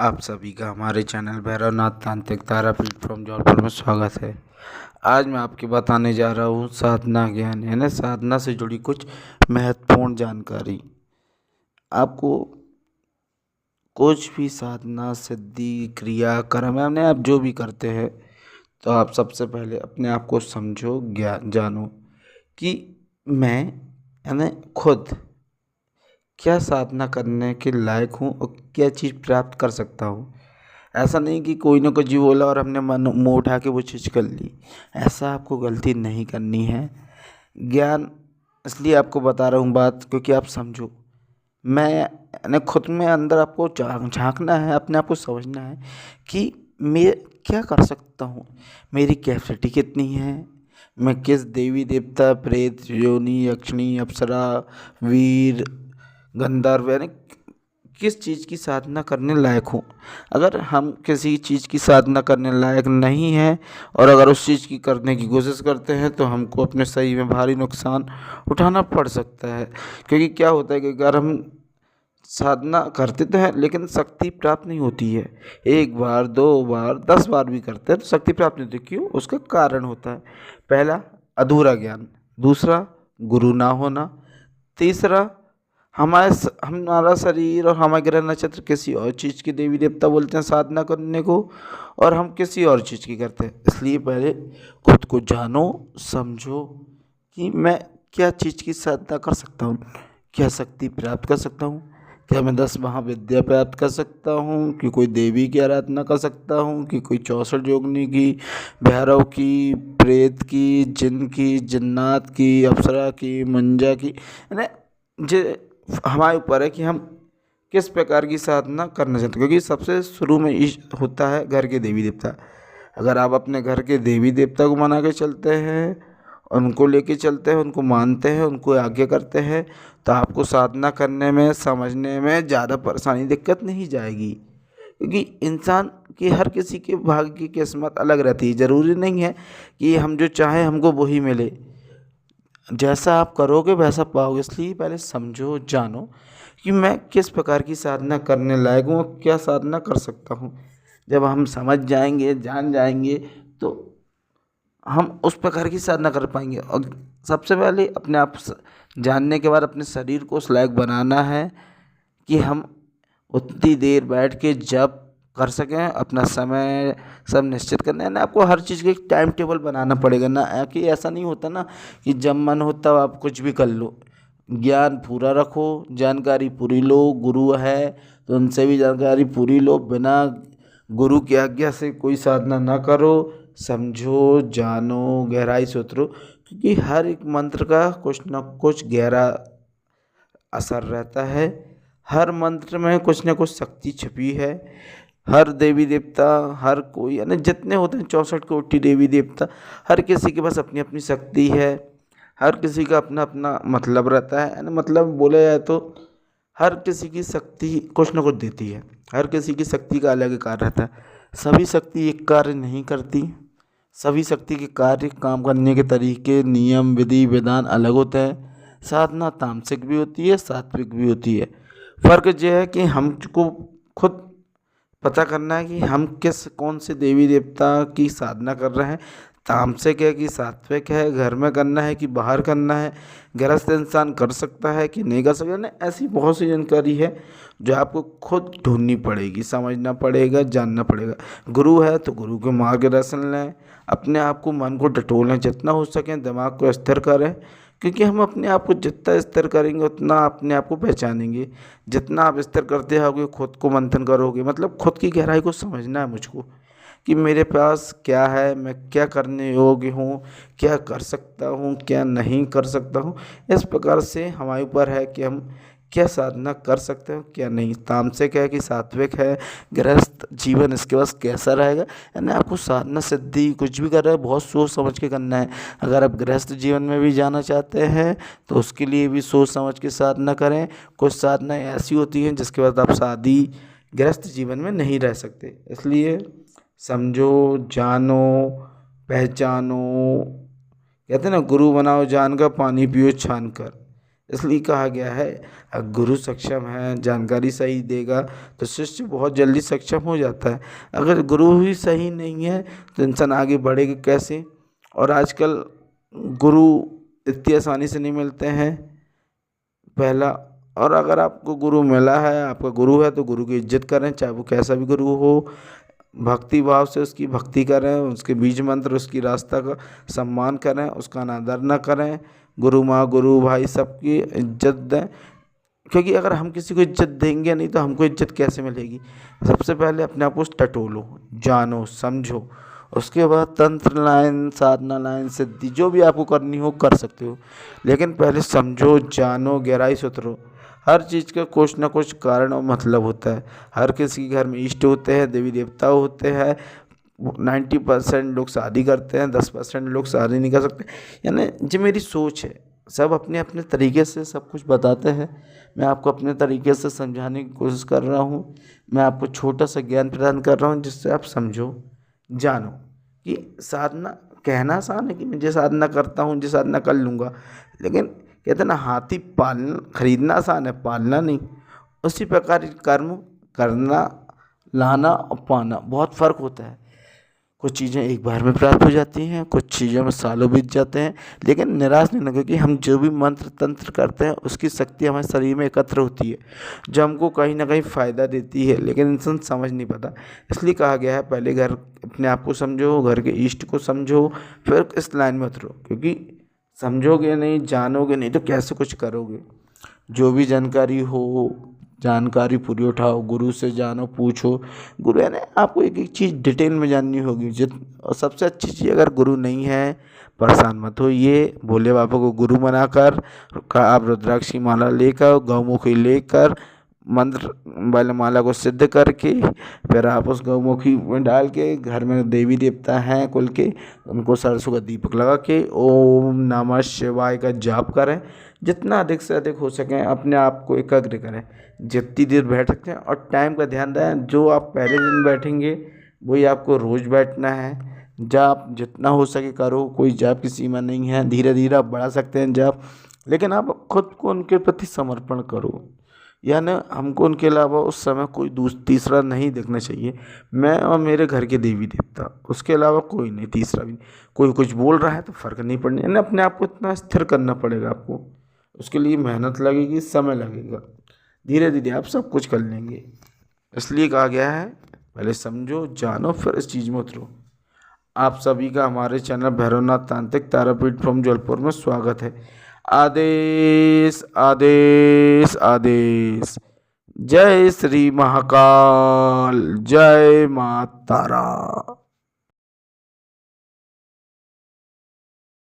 आप सभी का हमारे चैनल भैरवनाथ तांत्रिक तारा प्लेटफॉर्म जौनपुर में स्वागत है। आज मैं आपको बताने जा रहा हूँ साधना ज्ञान यानी साधना से जुड़ी कुछ महत्वपूर्ण जानकारी। आपको कुछ भी साधना सिद्धि क्रिया कर्म यानी आप जो भी करते हैं तो आप सबसे पहले अपने आप को समझो, ज्ञान जानो कि मैं यानी खुद क्या साधना करने के लायक हूँ और क्या चीज़ प्राप्त कर सकता हूँ। ऐसा नहीं कि कोई ना कुछ बोला और हमने मन मुँह उठा के वो चीज़ कर ली। ऐसा आपको गलती नहीं करनी है। ज्ञान इसलिए आपको बता रहा हूँ बात क्योंकि आप समझो। मैं यानी खुद में अंदर आपको झांकना है, अपने आप को समझना है कि मैं क्या कर सकता हूँ, मेरी कैपेसिटी कितनी है, मैं किस देवी देवता प्रेत योनि यक्षिणी अप्सरा वीर गंधर्व यानी किस चीज़ की साधना करने लायक हूँ। अगर हम किसी चीज़ की साधना करने लायक नहीं हैं और अगर उस चीज़ की करने की कोशिश करते हैं तो हमको अपने शरीर में भारी नुकसान उठाना पड़ सकता है। क्योंकि क्या होता है कि अगर हम साधना करते तो हैं लेकिन शक्ति प्राप्त नहीं होती है। एक बार, दो बार, 10 बार भी करते हैं तो शक्ति प्राप्त नहीं होती। क्यों? उसका कारण होता है पहला अधूरा ज्ञान, दूसरा गुरु ना होना, तीसरा हमारा शरीर और हमारे ग्रह नक्षत्र किसी और चीज़ की देवी देवता बोलते हैं साधना करने को और हम किसी और चीज़ की करते हैं। इसलिए पहले खुद को जानो, समझो कि मैं क्या चीज़ की साधना कर सकता हूँ, क्या शक्ति प्राप्त कर सकता हूँ, क्या मैं 10 महाविद्या प्राप्त कर सकता हूँ, कि कोई देवी की आराधना कर सकता हूँ, कि कोई 64 योगिनी की, भैरव की, प्रेत की, जिन की, जिन्नात की, अप्सरा की, मंजा की। यानी जे हमारे ऊपर है कि हम किस प्रकार की साधना करना चाहते हैं। क्योंकि सबसे शुरू में होता है घर के देवी देवता। अगर आप अपने घर के देवी देवता को मना के चलते हैं, उनको लेके चलते हैं, उनको मानते हैं, उनको आज्ञा करते हैं तो आपको साधना करने में समझने में ज़्यादा परेशानी दिक्कत नहीं जाएगी। क्योंकि इंसान की हर किसी के भाग्य की किस्मत अलग रहती है। ज़रूरी नहीं है कि हम जो चाहें हमको वही मिले। जैसा आप करोगे वैसा पाओगे। इसलिए पहले समझो, जानो कि मैं किस प्रकार की साधना करने लायक हूँ और क्या साधना कर सकता हूँ। जब हम समझ जाएंगे, जान जाएंगे तो हम उस प्रकार की साधना कर पाएंगे। और सबसे पहले अपने आप जानने के बाद अपने शरीर को उस लायक बनाना है कि हम उतनी देर बैठ के जब कर सकें। अपना समय सब निश्चित करना है ना। आपको हर चीज़ का एक टाइम टेबल बनाना पड़ेगा ना, कि ऐसा नहीं होता ना कि जब मन हो तब आप कुछ भी कर लो। ज्ञान पूरा रखो, जानकारी पूरी लो। गुरु है तो उनसे भी जानकारी पूरी लो। बिना गुरु की आज्ञा से कोई साधना ना करो। समझो, जानो, गहराई से उतरो। क्योंकि हर एक मंत्र का कुछ न कुछ गहरा असर रहता है। हर मंत्र में कुछ न कुछ शक्ति छिपी है। हर देवी देवता, हर कोई यानी जितने होते हैं 64 कोटि देवी देवता, हर किसी के पास अपनी अपनी शक्ति है। हर किसी का अपना अपना मतलब रहता है। यानी मतलब बोला जाए तो हर किसी की शक्ति कुछ न कुछ देती है। हर किसी की शक्ति का अलग कार्य रहता है। सभी शक्ति एक कार्य नहीं करती। सभी शक्ति के कार्य, काम करने के तरीके, नियम, विधि विधान अलग होते हैं। साधना तामसिक भी होती है, सात्विक भी होती है। फ़र्क यह है कि हमको खुद पता करना है कि हम कौन से देवी देवता की साधना कर रहे हैं। तामसिक है कि सात्विक है, घर में करना है कि बाहर करना है, गृहस्थ इंसान कर सकता है कि नहीं कर सकता। ना ऐसी बहुत सी जानकारी है जो आपको खुद ढूंढनी पड़ेगी, समझना पड़ेगा, जानना पड़ेगा। गुरु है तो गुरु के मार्गदर्शन लें। अपने आप को, मन को टटोलें, जितना हो सके दिमाग को स्थिर करें। क्योंकि हम अपने आप को जितना स्थिर करेंगे उतना अपने आप को पहचानेंगे। जितना आप स्थिर करते होगे, खुद को मंथन करोगे, मतलब खुद की गहराई को समझना है मुझको कि मेरे पास क्या है, मैं क्या करने योग्य हूँ, क्या कर सकता हूँ, क्या नहीं कर सकता हूँ। इस प्रकार से हमारे ऊपर है कि हम क्या साधना कर सकते हैं, क्या नहीं। तामसिक है कि सात्विक है, गृहस्थ जीवन इसके पास कैसा रहेगा। यानी आपको साधना सिद्धि कुछ भी कर रहे हैं बहुत सोच समझ के करना है। अगर आप गृहस्थ जीवन में भी जाना चाहते हैं तो उसके लिए भी सोच समझ के साधना करें। कुछ साधना ऐसी होती हैं जिसके बाद आप शादी गृहस्थ जीवन में नहीं रह सकते। इसलिए समझो, जानो, पहचानो। कहते हैं ना, गुरु बनाओ जान का, पानी पियो छान कर। इसलिए कहा गया है गुरु सक्षम है, जानकारी सही देगा तो शिष्य बहुत जल्दी सक्षम हो जाता है। अगर गुरु ही सही नहीं है तो इंसान आगे बढ़ेगा कैसे। और आजकल गुरु इतनी आसानी से नहीं मिलते हैं, पहला। और अगर आपको गुरु मिला है, आपका गुरु है, तो गुरु की इज्जत करें, चाहे वो कैसा भी गुरु हो। भक्ति भाव से उसकी भक्ति करें, उसके बीज मंत्र, उसकी रास्ता का सम्मान करें, उसका अनादर न करें। गुरु माँ, गुरु भाई, सबकी इज्जत दें, क्योंकि अगर हम किसी को इज्जत देंगे नहीं तो हमको इज्जत कैसे मिलेगी। सबसे पहले अपने आप को टटोलो, जानो, समझो। उसके बाद तंत्र लाइन, साधना लाइन, सिद्धि जो भी आपको करनी हो कर सकते हो, लेकिन पहले समझो, जानो, गहराई से उतरो। हर चीज़ का कुछ ना कुछ कारण और मतलब होता है। हर किसी के घर में इष्ट होते हैं, देवी देवता होते हैं। 90% लोग शादी करते हैं, 10% लोग शादी नहीं कर सकते। यानी जो मेरी सोच है, सब अपने अपने तरीके से सब कुछ बताते हैं। मैं आपको अपने तरीके से समझाने की कोशिश कर रहा हूँ। मैं आपको छोटा सा ज्ञान प्रदान कर रहा हूँ जिससे आप समझो, जानो कि साधना कहना आसान है कि मैं जो साधना करता हूँ, जो साधना कर लूँगा, लेकिन कहते हैं ना, हाथी पालना खरीदना आसान है, पालना नहीं। उसी प्रकार कर्म करना, लाना और पाना बहुत फ़र्क होता है। कुछ चीज़ें एक बार में प्राप्त हो जाती हैं, कुछ चीज़ों में सालों बीत जाते हैं, लेकिन निराश नहीं होना, क्योंकि हम जो भी मंत्र तंत्र करते हैं उसकी शक्ति हमारे शरीर में एकत्र होती है, जो हमको कहीं ना कहीं फ़ायदा देती है, लेकिन इंसान समझ नहीं पाता। इसलिए कहा गया है पहले घर अपने आप को समझो, घर के इष्ट को समझो, फिर इस लाइन में उतरो। क्योंकि समझोगे नहीं, जानोगे नहीं तो कैसे कुछ करोगे। जो भी जानकारी हो, जानकारी पूरी उठाओ, गुरु से जानो, पूछो। गुरु है ना, आपको एक एक चीज़ डिटेल में जाननी होगी। और सबसे अच्छी चीज़, अगर गुरु नहीं है परेशान मत हो, ये भोले बाबा को गुरु बनाकर आप रुद्राक्ष की माला लेकर, गौमुखी लेकर, मंत्र वाले माला को सिद्ध करके, फिर आप उस गौमुखी में डाल के, घर में देवी देवता हैं कुल के, उनको सरसों का दीपक लगा के ओम नमः शिवाय का जाप करें। जितना अधिक से अधिक हो सकें अपने आप को एकाग्र करें, जितनी देर बैठ सकते हैं। और टाइम का ध्यान दें, जो आप पहले दिन बैठेंगे वही आपको रोज़ बैठना है। जाप जितना हो सके करो, कोई जाप की सीमा नहीं है। धीरे धीरे आप बढ़ा सकते हैं जाप, लेकिन आप खुद को उनके प्रति समर्पण करो। यानी हमको उनके अलावा उस समय कोई तीसरा नहीं देखना चाहिए। मैं और मेरे घर के देवी देवता, उसके अलावा कोई नहीं, तीसरा भी नहीं। कोई कुछ बोल रहा है तो फ़र्क नहीं पड़ने, यानी अपने आप को इतना स्थिर करना पड़ेगा आपको। उसके लिए मेहनत लगेगी, समय लगेगा, धीरे धीरे आप सब कुछ कर लेंगे। इसलिए कहा गया है पहले समझो, जानो, फिर इस चीज़ में उतरो। आप सभी का हमारे चैनल भैरवनाथ तांत्रिक तारापीठ फ्रॉम जौलपुर में स्वागत है। आदेश आदेश आदेश। जय श्री महाकाल, जय माँ तारा।